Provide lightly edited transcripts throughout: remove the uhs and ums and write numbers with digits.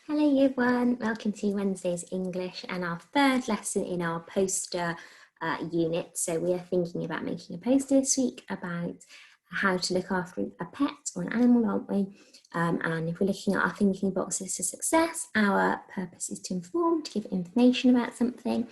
Hello everyone, welcome to Wednesday's English and our third lesson in our poster unit. So we are thinking about making a poster this week about how to look after a pet or an animal, aren't we? And if we're looking at our thinking boxes to success, our purpose is to inform, to give information about something.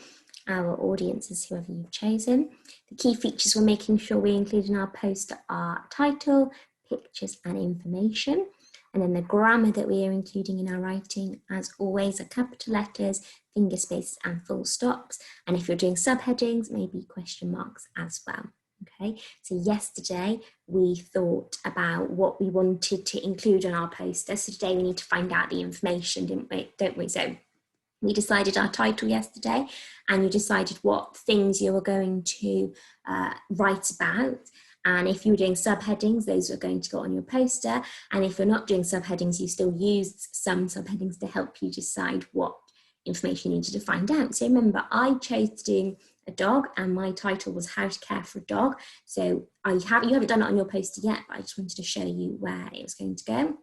Our audience is whoever you've chosen. The key features we're making sure we include in our poster are title, pictures and information. And then the grammar that we are including in our writing, as always, are capital letters, finger spaces and full stops. And if you're doing subheadings, maybe question marks as well. Okay, so yesterday we thought about what we wanted to include on our poster. So today we need to find out the information, don't we? So we decided our title yesterday, and you decided what things you were going to write about. And if you were doing subheadings, those are going to go on your poster. And if you're not doing subheadings, you still used some subheadings to help you decide what information you needed to find out. So remember, I chose to do a dog, and my title was How to Care for a Dog. So you haven't done it on your poster yet, but I just wanted to show you where it was going to go.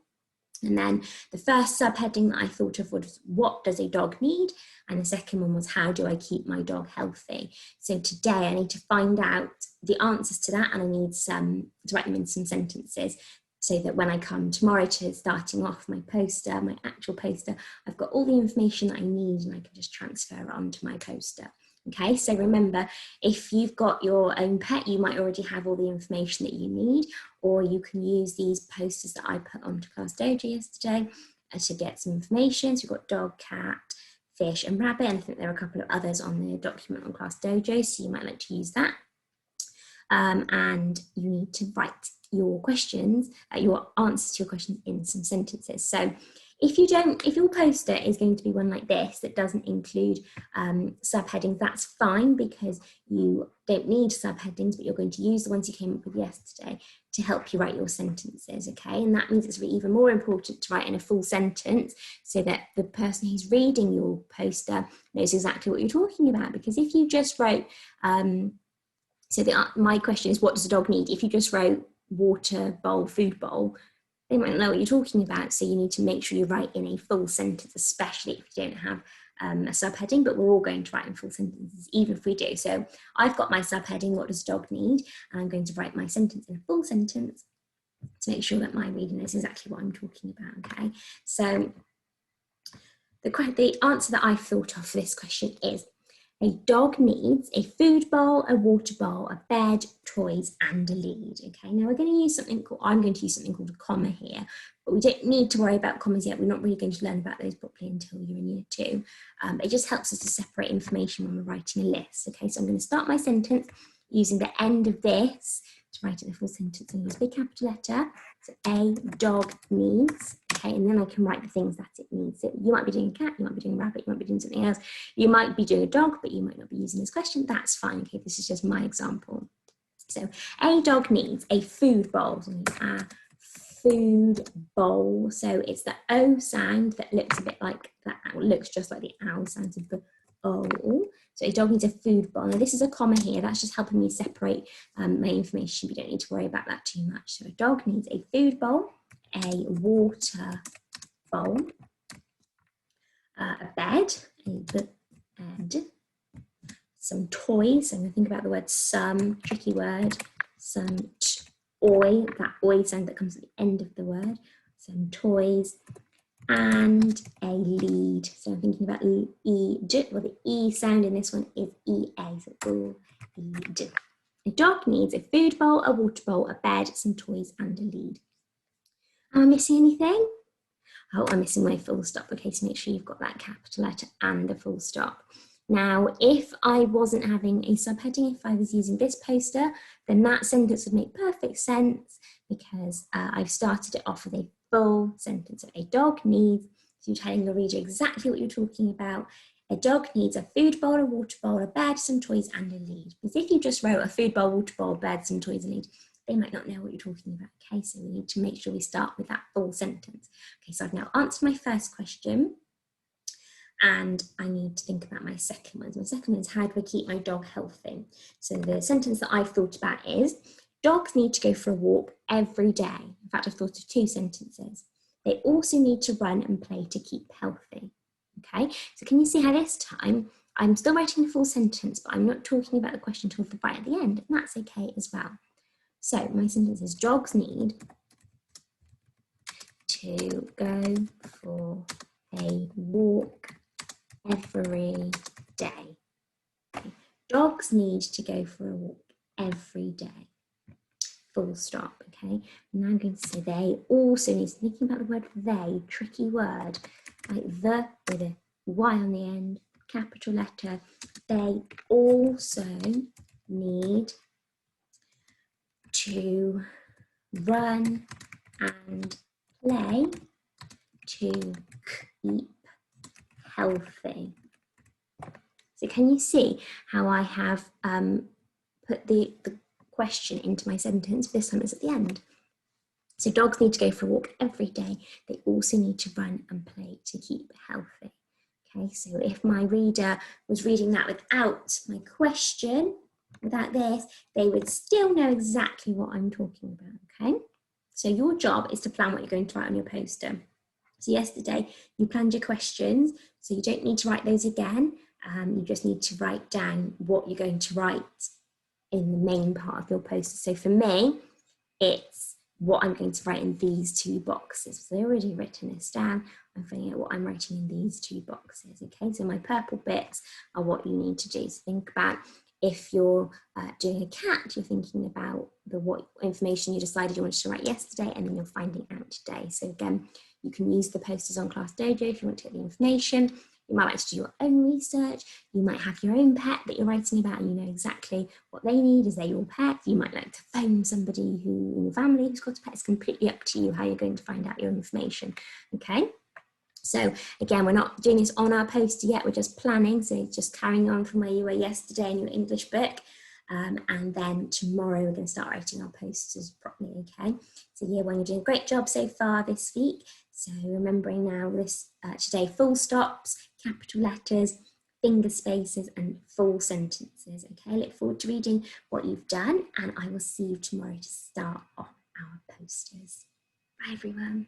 And then the first subheading that I thought of was, what does a dog need? And the second one was, how do I keep my dog healthy? So today I need to find out the answers to that, and I need to write them in some sentences so that when I come tomorrow to starting off my poster, my actual poster, I've got all the information that I need and I can just transfer it onto my poster. Okay, so remember, if you've got your own pet, you might already have all the information that you need, or you can use these posters that I put onto Class Dojo yesterday to get some information. So we've got dog, cat, fish and rabbit, and I think there are a couple of others on the document on Class Dojo, so you might like to use that. And you need to write your questions, your answers to your questions in some sentences. So if your poster is going to be one like this that doesn't include subheadings, that's fine, because you don't need subheadings, but you're going to use the ones you came up with yesterday to help you write your sentences, okay? And that means it's even more important to write in a full sentence so that the person who's reading your poster knows exactly what you're talking about. Because if you just wrote, my question is, what does a dog need? If you just wrote water bowl, food bowl, they might know what you're talking about. So you need to make sure you write in a full sentence, especially if you don't have a subheading, but we're all going to write in full sentences, even if we do. So I've got my subheading, what does a dog need? And I'm going to write my sentence in a full sentence to make sure that my reader knows exactly what I'm talking about, okay? So the answer that I've thought of for this question is, a dog needs a food bowl, a water bowl, a bed, toys, and a lead. Okay, now I'm going to use something called a comma here, but we don't need to worry about commas yet. We're not really going to learn about those properly until you're in year 2. It just helps us to separate information when we're writing a list. Okay, so I'm going to start my sentence using the end of this to write it in a full sentence and use a big capital letter. So a dog needs. Okay, and then I can write the things that it needs. So you might be doing a cat, you might be doing a rabbit, you might be doing something else. You might be doing a dog, but you might not be using this question. That's fine. Okay, this is just my example. So a dog needs a food bowl. So a food bowl. So it's the O sound that looks a bit like that, looks just like the owl sounds of the O. So a dog needs a food bowl. Now this is a comma here. That's just helping me separate my information. We don't need to worry about that too much. So a dog needs a food bowl, a water bowl, a bed, some toys. I'm going to think about the word some, tricky word, some oi, that oi sound that comes at the end of the word, some toys, and a lead. So I'm thinking about the E sound in this one is EA, so lead. A dog needs a food bowl, a water bowl, a bed, some toys, and a lead. Am I missing anything? Oh, I'm missing my full stop. Okay, so make sure you've got that capital letter and the full stop. Now, if I wasn't having a subheading, if I was using this poster, then that sentence would make perfect sense, because I've started it off with a full sentence. So a dog needs, so you're telling your reader exactly what you're talking about. A dog needs a food bowl, a water bowl, a bed, some toys, and a lead. Because if you just wrote a food bowl, water bowl, bed, some toys, and lead, they might not know what you're talking about. Okay, so we need to make sure we start with that full sentence. Okay, so I've now answered my first question, and I need to think about my second one. So my second one is, how do I keep my dog healthy? So the sentence that I've thought about is, dogs need to go for a walk every day. In fact, I've thought of 2 sentences. They also need to run and play to keep healthy. Okay, so can you see how this time I'm still writing the full sentence, but I'm not talking about the question till right at the end, and that's okay as well. So my sentence is dogs need to go for a walk every day. Okay. Dogs need to go for a walk every day. Full stop, okay? And now I'm going to say they also need, thinking about the word they, tricky word, like the with a Y on the end, capital letter. They also need to run and play to keep healthy. So can you see how I have put the question into my sentence? This time it's at the end. So dogs need to go for a walk every day. They also need to run and play to keep healthy. Okay, so if my reader was reading that without my question, without this, they would still know exactly what I'm talking about, okay? So your job is to plan what you're going to write on your poster. So yesterday you planned your questions, so you don't need to write those again. You just need to write down what you're going to write in the main part of your poster. So for me, it's what I'm going to write in these two boxes. So I've already written this down. I'm finding out what I'm writing in these two boxes. Okay, so my purple bits are what you need to do. So think about if you're doing a cat, you're thinking about what information you decided you wanted to write yesterday, and then you're finding out today. So again, you can use the posters on Class Dojo if you want to get the information. You might like to do your own research. You might have your own pet that you're writing about and you know exactly what they need. Is they your pet? You might like to phone somebody who in your family who's got a pet. It's completely up to you how you're going to find out your information, okay? So again, we're not doing this on our poster yet, we're just planning. So just carrying on from where you were yesterday in your English book. And then tomorrow we're going to start writing our posters properly, okay? So year one, you're doing a great job so far this week. So remembering now this today, full stops, capital letters, finger spaces and full sentences, okay? Look forward to reading what you've done and I will see you tomorrow to start off our posters. Bye everyone.